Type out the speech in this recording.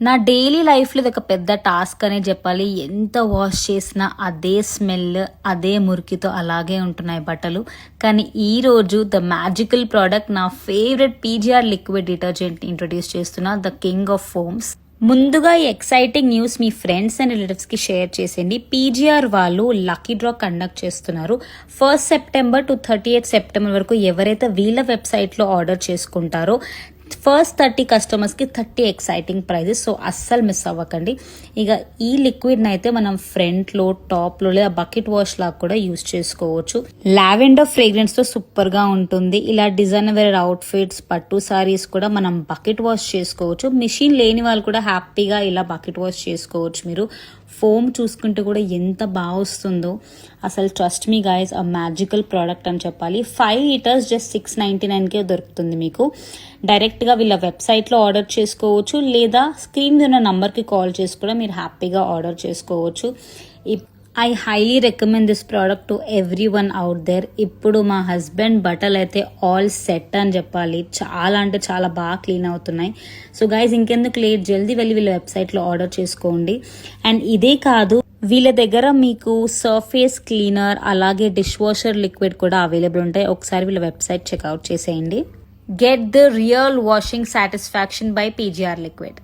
నా డైలీ లైఫ్లో ఇది ఒక పెద్ద టాస్క్ అనే చెప్పాలి. ఎంత వాష్ చేసినా అదే స్మెల్, అదే మురికితో అలాగే ఉంటున్నాయి బట్టలు. కానీ ఈరోజు ద మ్యాజికల్ ప్రోడక్ట్, నా favourite PGR liquid detergent introduce చేస్తున్నా, ద కింగ్ ఆఫ్ ఫోమ్స్. ముందుగా ఈ ఎక్సైటింగ్ న్యూస్ మీ ఫ్రెండ్స్ అండ్ రిలేటివ్స్కి షేర్ చేసేయండి. పీజీఆర్ వాళ్ళు లక్కీ డ్రా కండక్ట్ చేస్తున్నారు. 1 సెప్టెంబర్ టు 30 సెప్టెంబర్ వరకు ఎవరైతే వీళ్ళ వెబ్సైట్లో ఆర్డర్ చేసుకుంటారో ఫస్ట్ 30 కస్టమర్స్కి 30 ఎక్సైటింగ్ ప్రైజెస్. సో అస్సలు మిస్ అవ్వకండి. ఇక ఈ లిక్విడ్ని అయితే మనం ఫ్రంట్లో, టాప్లో లేదా బకెట్ వాష్ లాగా కూడా యూజ్ చేసుకోవచ్చు. లావెండర్ ఫ్రేగ్రెన్స్తో సూపర్గా ఉంటుంది. ఇలా డిజైన్ వేర్ అవుట్ఫిట్స్, పట్టు సారీస్ కూడా మనం బకెట్ వాష్ చేసుకోవచ్చు. మిషన్ లేని వాళ్ళు కూడా హ్యాపీగా ఇలా బకెట్ వాష్ చేసుకోవచ్చు. మీరు ఫోమ్ చూసుకుంటే కూడా ఎంత బాగా వస్తుందో అసలు. ట్రస్ట్ మీ గైస్, ఆ మ్యాజికల్ ప్రోడక్ట్ అని చెప్పాలి. 5 లీటర్స్ జస్ట్ 699కే దొరుకుతుంది మీకు. డైరెక్ట్గా వీళ్ళ వెబ్సైట్లో ఆర్డర్ చేసుకోవచ్చు, లేదా స్క్రీన్ ఉన్న నంబర్కి కాల్ చేసి కూడా మీరు హ్యాపీగా ఆర్డర్ చేసుకోవచ్చు. I highly recommend this product to everyone out there. ఇప్పుడు మా హస్బెండ్ బట్టలు అయితే ఆల్ సెట్ అని చెప్పాలి. చాలా అంటే చాలా బాగా క్లీన్ అవుతున్నాయి. సో గైజ్ ఇంకెందుకు లేట్, జల్దీ వెళ్ళి వీళ్ళ వెబ్సైట్లో ఆర్డర్ చేసుకోండి. అండ్ ఇదే కాదు, వీళ్ళ దగ్గర మీకు సర్ఫేస్ క్లీనర్ అలాగే డిష్ వాషర్ లిక్విడ్ కూడా అవైలబుల్ ఉంటాయి. ఒకసారి వీళ్ళ వెబ్సైట్ చెక్అవుట్ చేసేయండి. Get the real washing satisfaction by PGR liquid.